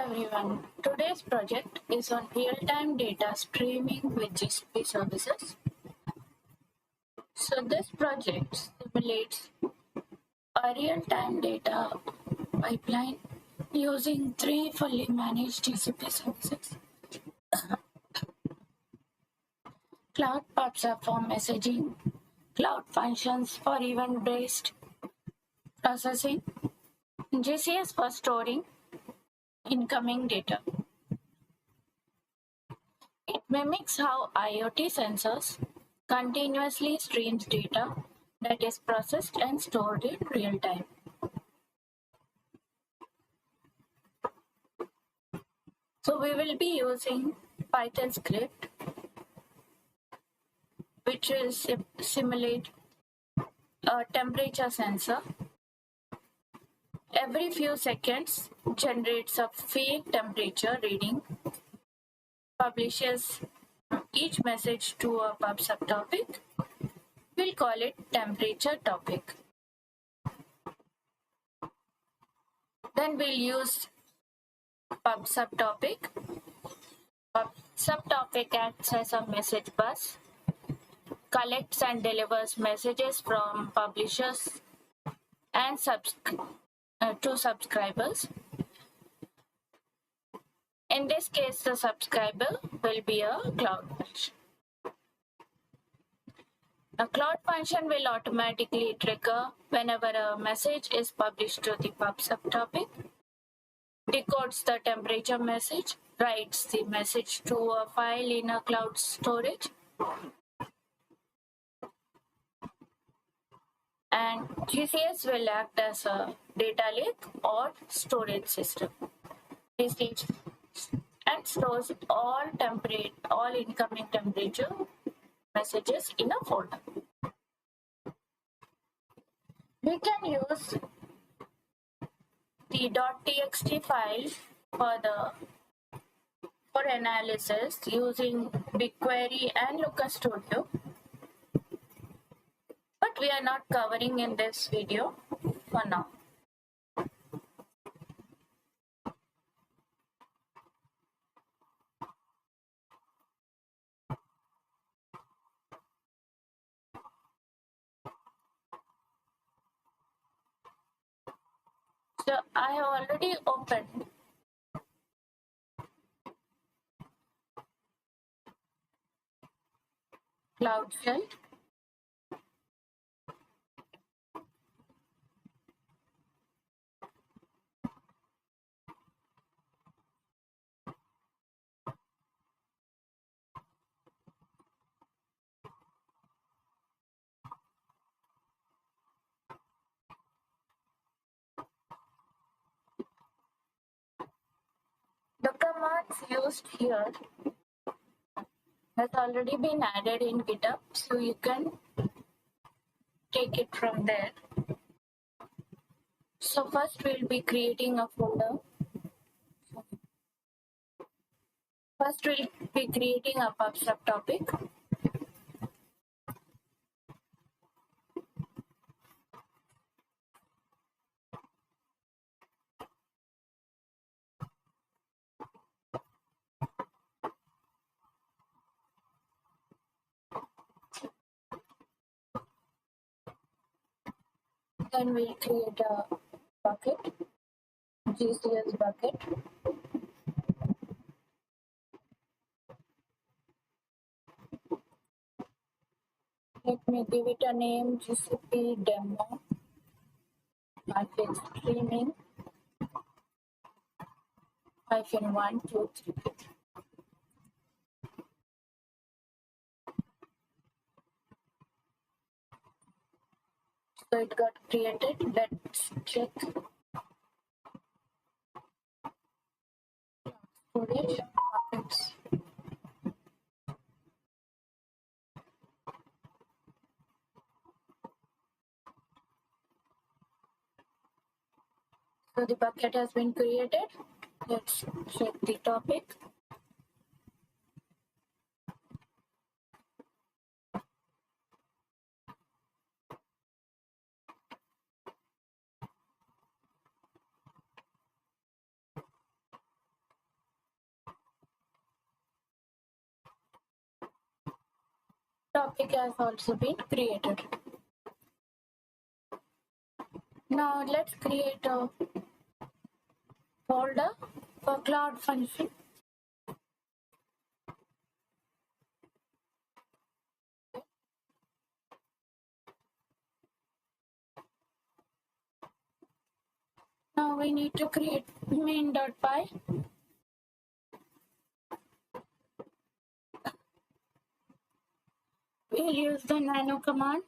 everyone. Today's project is on real-time data streaming with GCP services. So this project simulates a real-time data pipeline using 3 fully managed GCP services. Cloud Pubsub for messaging, Cloud Functions for event-based processing, GCS for storing incoming data. It mimics how IoT sensors continuously streams data that is processed and stored in real time. So we will be using Python script, which will simulate a temperature sensor. Every few seconds generates a fake temperature reading, publishes each message to a Pubsub topic. We'll call it temperature topic. Then we'll use Pubsub topic. Pubsub topic acts as a message bus, collects and delivers messages from publishers and to subscribers. In this case, the subscriber will be a cloud function. A cloud function will automatically trigger whenever a message is published to the Pubsub topic, decodes the temperature message, writes the message to a file in a cloud storage, and GCS will act as a data lake or storage system. Receives and stores all incoming temperature messages in a folder. We can use the .txt file for analysis using BigQuery and Looker Studio, but we are not covering in this video for now. So I have already opened Cloud Shell. The commands used here has already been added in GitHub, so you can take it from there. So first we'll be creating a folder. First we'll be creating a Pubsub topic. Then we'll create a bucket, GCS bucket. Let me give it a name, GCP demo streaming -1, 2, 3. So it got created. Let's check storage buckets. So the bucket has been created. Let's check the topic. topic has also been created. Now let's create a folder for cloud function. Now we need to create main.py. We'll use the nano command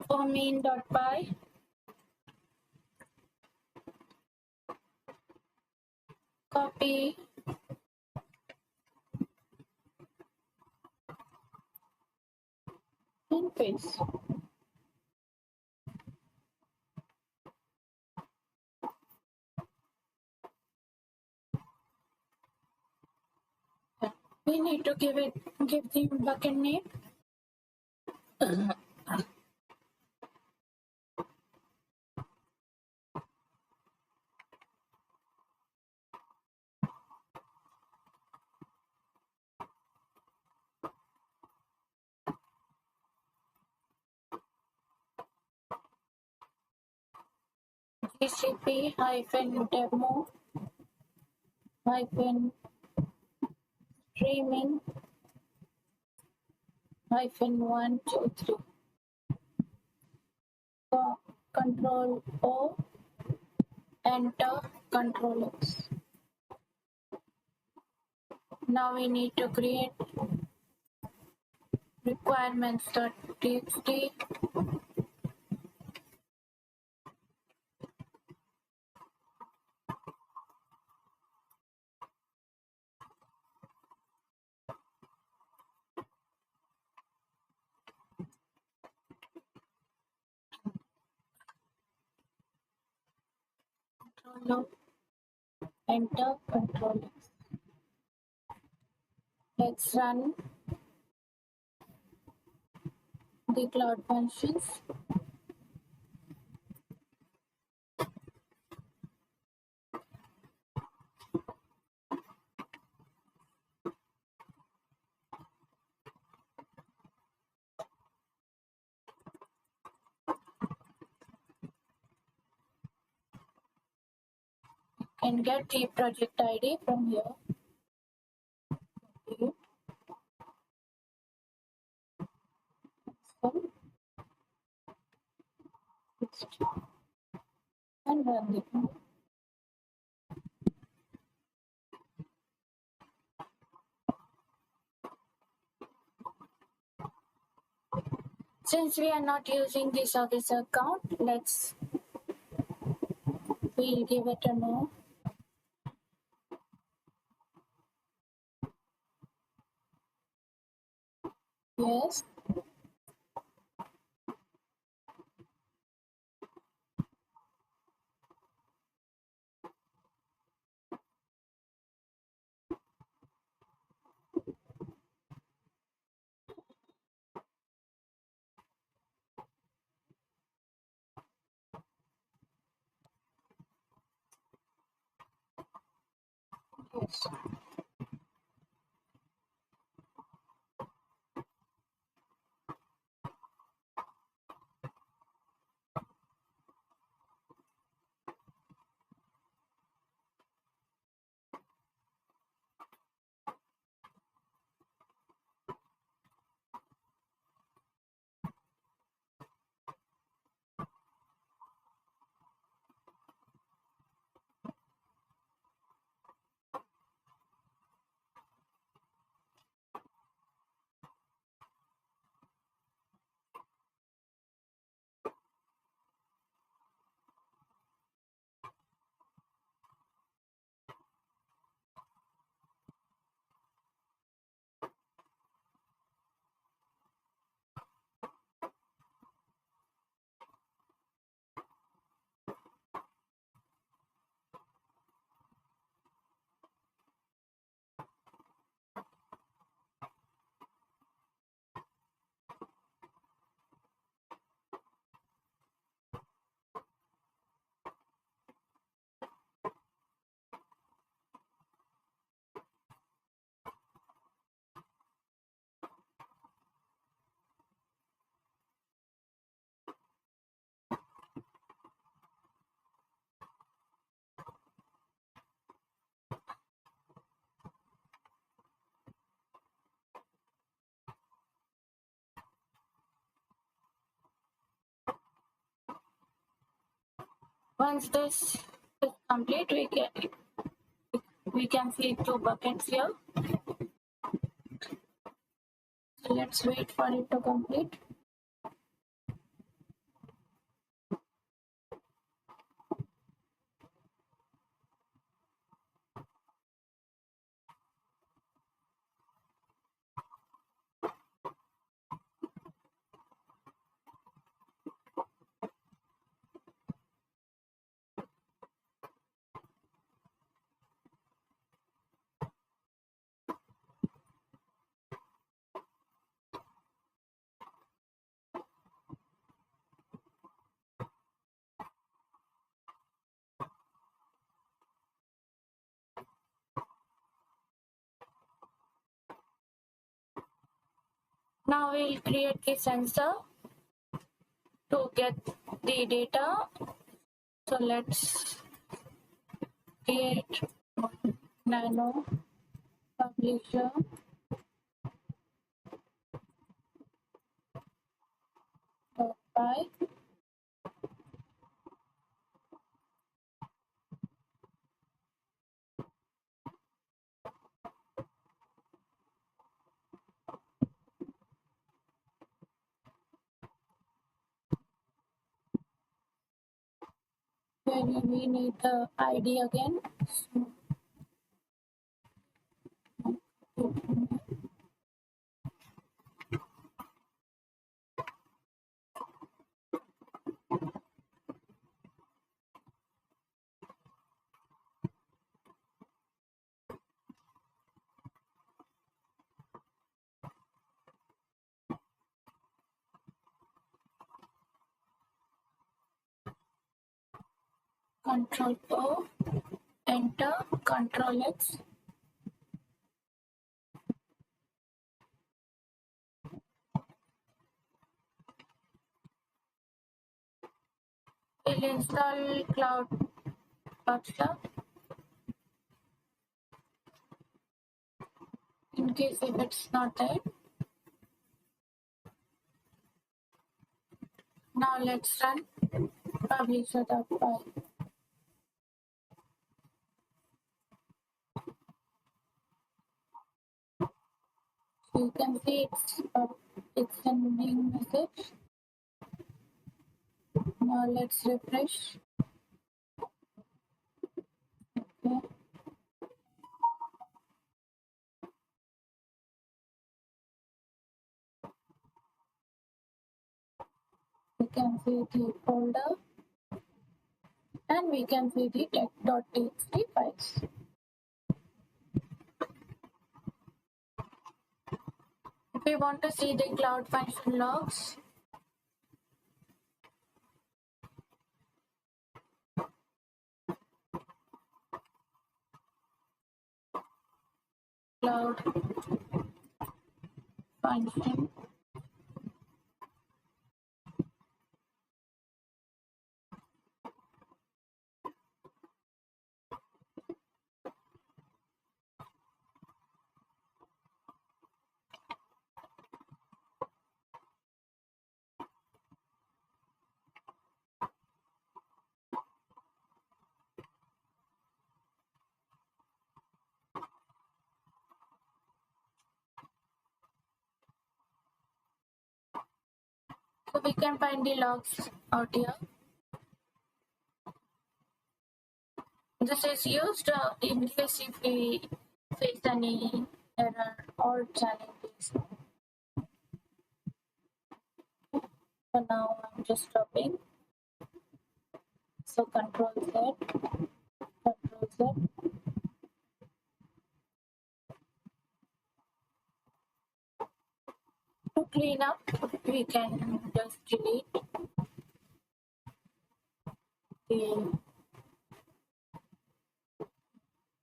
for main.py. Copy and paste. We need to give the bucket name. GCP -demo -streaming -123. Control O, enter, Control X. Now we need to create requirements.txt. Control O, enter, Control X. Let's run the cloud functions. And get the project ID from here. Okay. And run the command. Since we are not using the service account, we'll give it a no. Yes. Yes. Once this is complete, we can see 2 buckets here. So let's wait for it to complete. Now we'll create the sensor to get the data. So let's create nano publisher .py. Where we need the ID again. Control O, enter, Control X. We'll install Cloud Pubsub in case if it's not there. Now let's run publisher.py. So you can see it's sending message. Now let's refresh. Okay. We can see the folder and we can see the text.txt files. If we want to see the cloud function logs, cloud function so we can find the logs out here. This is used in case if we face any error or challenges. For now, I'm just stopping. So Control Z, Control Z. To clean up, we can just delete the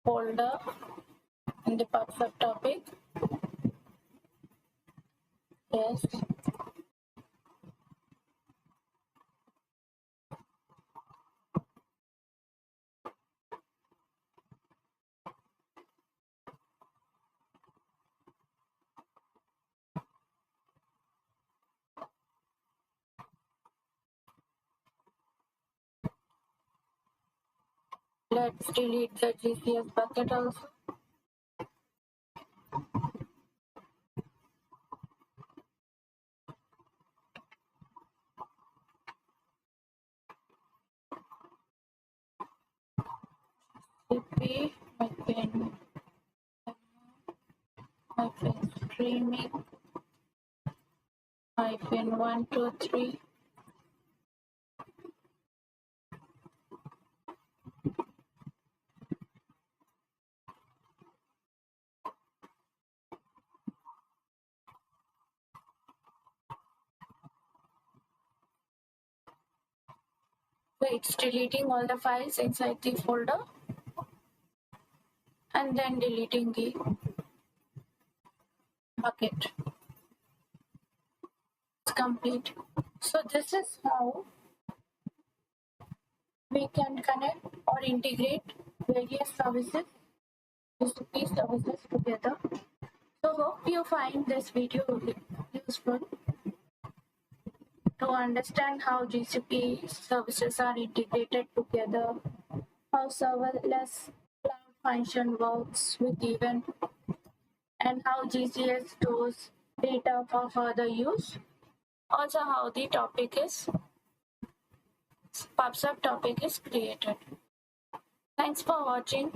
folder in the Pubsub topic. Yes. Let's delete the GCS bucket also. GCP hyphen streaming hyphen 123. So it's deleting all the files inside the folder and then deleting the bucket. It's complete. So this is how we can connect or integrate various services, GCP services together. So hope you find this video useful to understand how GCP services are integrated together, how serverless cloud function works with event, and how GCS stores data for further use. Also how the Pubsub topic is created. Thanks for watching.